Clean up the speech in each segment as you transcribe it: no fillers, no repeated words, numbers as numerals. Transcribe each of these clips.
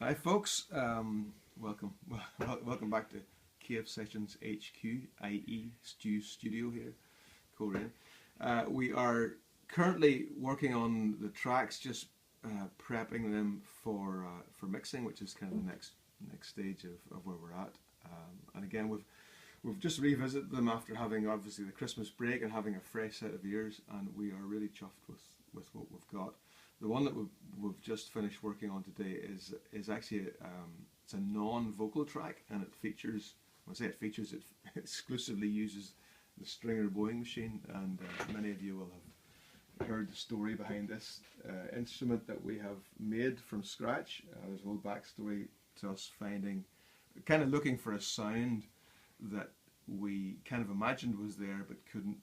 Hi folks, welcome welcome back to Cave Sessions HQ, i.e. Stu Studio here, Coleraine. We are currently working on the tracks, just prepping them for mixing, which is kind of the next stage of where we're at. And again, we've just revisited them after having obviously the Christmas break and having a fresh set of ears, and we are really chuffed with what we've got. The one that we've just finished working on today is actually it's a non-vocal track, and it features, when I say it features, it exclusively uses the Stringer bowing machine, and many of you will have heard the story behind this instrument that we have made from scratch. There's a whole backstory to us kind of looking for a sound that we kind of imagined was there but couldn't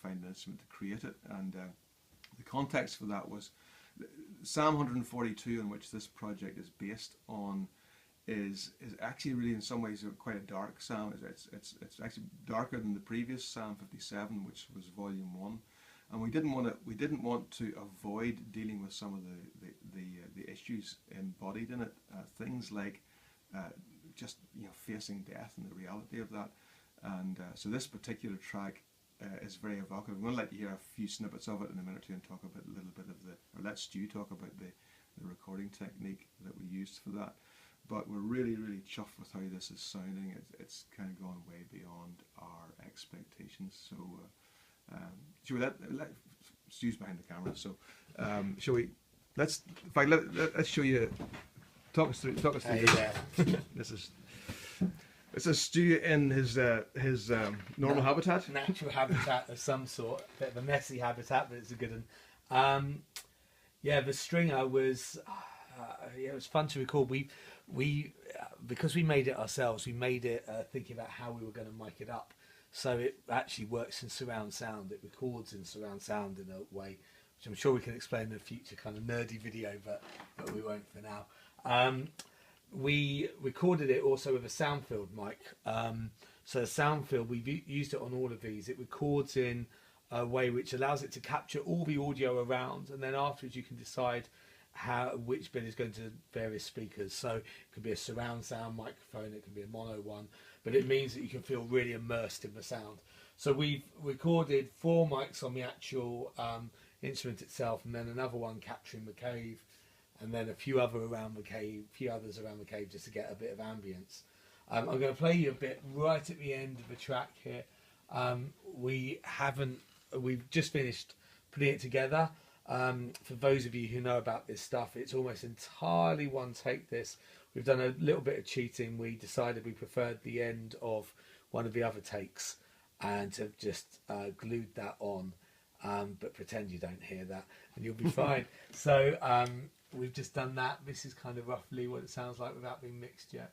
find an instrument to create it. And the context for that was Psalm 142, in which this project is based on, is actually really in some ways quite a dark psalm. It's actually darker than the previous Psalm 57, which was Volume 1. And we didn't want to avoid dealing with some of the issues embodied in it, things like just facing death and the reality of that. And so this particular track is very evocative. I'm going to let you hear a few snippets of it in a minute or two and talk about a little bit of or let Stu talk about the recording technique that we used for that. But we're really chuffed with how this is sounding. It's kind of gone way beyond our expectations. So shall we let Stu's behind the camera, so shall we, let's show you, talk us through hey, yeah. This is Stu in his normal habitat. Natural habitat of some sort. A bit of a messy habitat, but it's a good one. Yeah, the Stringer was it was fun to record. We because we made it ourselves, we made it thinking about how we were going to mic it up. So it actually works in surround sound. It records in surround sound in a way, which I'm sure we can explain in a future kind of nerdy video, but we won't for now. We recorded it also with a Soundfield mic. So Soundfield, we've used it on all of these. It records in a way which allows it to capture all the audio around, and then afterwards you can decide which bit is going to various speakers. So it could be a surround sound microphone, it can be a mono one, but it means that you can feel really immersed in the sound. So we've recorded 4 mics on the actual instrument itself, and then another one capturing the cave, and then a few others around the cave, just to get a bit of ambience. I'm going to play you a bit right at the end of the track here. We've just finished putting it together. For those of you who know about this stuff, it's almost entirely one take. We've done a little bit of cheating. We decided we preferred the end of one of the other takes and have just glued that on, but pretend you don't hear that and you'll be fine. So we've just done that. This is kind of roughly what it sounds like without being mixed yet.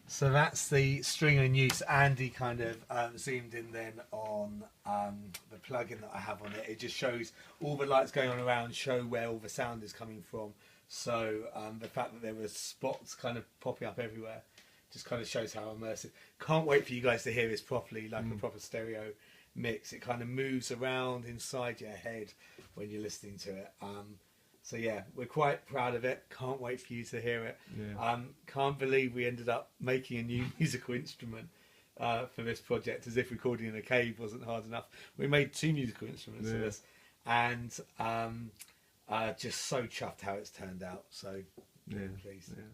So that's the Stringer in use. Andy kind of zoomed in then on the plugin that I have on it. It just shows all the lights going on around, show where all the sound is coming from. So the fact that there were spots kind of popping up everywhere just kind of shows how immersive. Can't wait for you guys to hear this properly, like a proper stereo mix. It kind of moves around inside your head when you're listening to it. So yeah, we're quite proud of it. Can't wait for you to hear it. Yeah. Can't believe we ended up making a new musical instrument for this project, as if recording in a cave wasn't hard enough. We made 2 musical instruments for this, and just so chuffed how it's turned out. So yeah, pleased. Yeah.